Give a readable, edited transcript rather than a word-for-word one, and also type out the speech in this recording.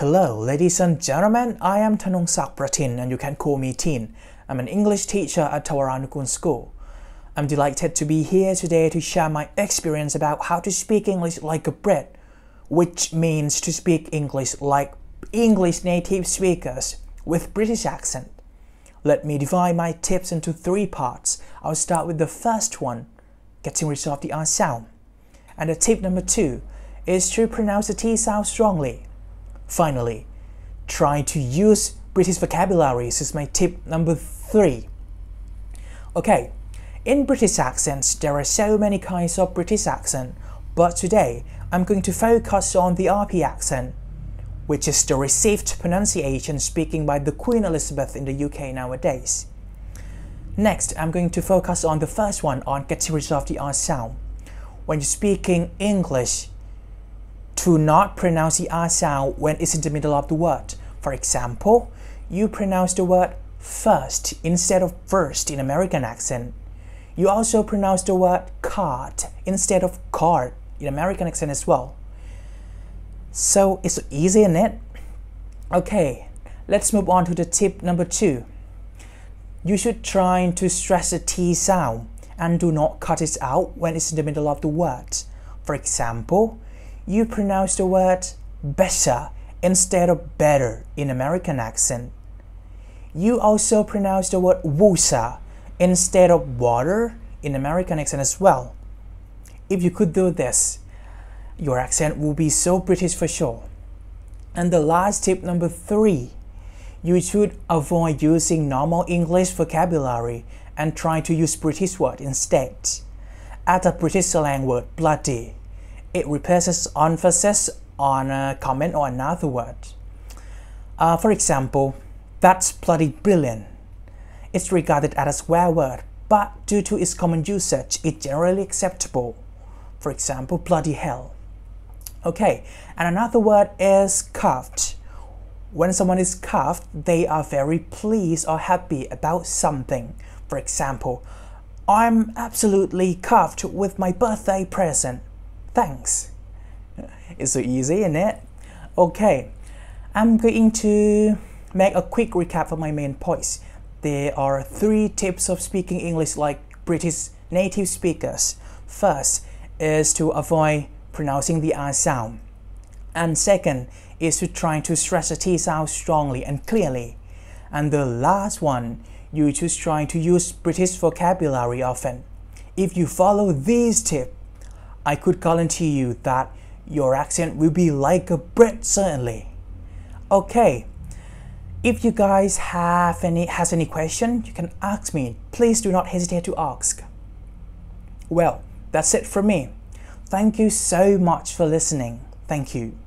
Hello, ladies and gentlemen. I am Thanongsak Pratin, and you can call me Tin. I'm an English teacher at Tawaranukun School. I'm delighted to be here today to share my experience about how to speak English like a Brit, which means to speak English like English native speakers with British accent. Let me divide my tips into 3 parts. I'll start with the first one, getting rid of the R sound. And the tip number 2 is to pronounce the T sound strongly. Finally, try to use British vocabulary. This is my tip number 3. Okay, in British accents, there are so many kinds of British accent, but today I'm going to focus on the RP accent, which is the received pronunciation speaking by the Queen Elizabeth in the UK nowadays. Next, I'm going to focus on the first one, on getting rid of the R sound. When you're speaking English, do not pronounce the R sound when it's in the middle of the word. For example, you pronounce the word first instead of first in American accent. You also pronounce the word card instead of card in American accent as well. So it's easy, isn't it? Okay, let's move on to the tip number 2. You should try to stress the T sound and do not cut it out when it's in the middle of the word. For example, you pronounce the word better instead of better in American accent. You also pronounce the word water instead of water in American accent as well. If you could do this, your accent will be so British for sure. And the last tip number 3, you should avoid using normal English vocabulary and try to use British word instead. Add a British slang word, bloody. It replaces emphasis on a comment or another word. For example, that's bloody brilliant. It's regarded as a swear word, but due to its common usage, it's generally acceptable. For example, bloody hell. Okay, and another word is cuffed. When someone is cuffed, they are very pleased or happy about something. For example, I'm absolutely cuffed with my birthday present. Thanks. It's so easy, isn't it? Okay, I'm going to make a quick recap of my main points. There are 3 tips of speaking English like British native speakers. First is to avoid pronouncing the R sound. And second is to try to stress the T sound strongly and clearly. And the last one, you just try to use British vocabulary often. If you follow these tips, I could guarantee you that your accent will be like a Brit, certainly. Okay, if you guys has any question, you can ask me. Please do not hesitate to ask. Well, that's it from me. Thank you so much for listening. Thank you.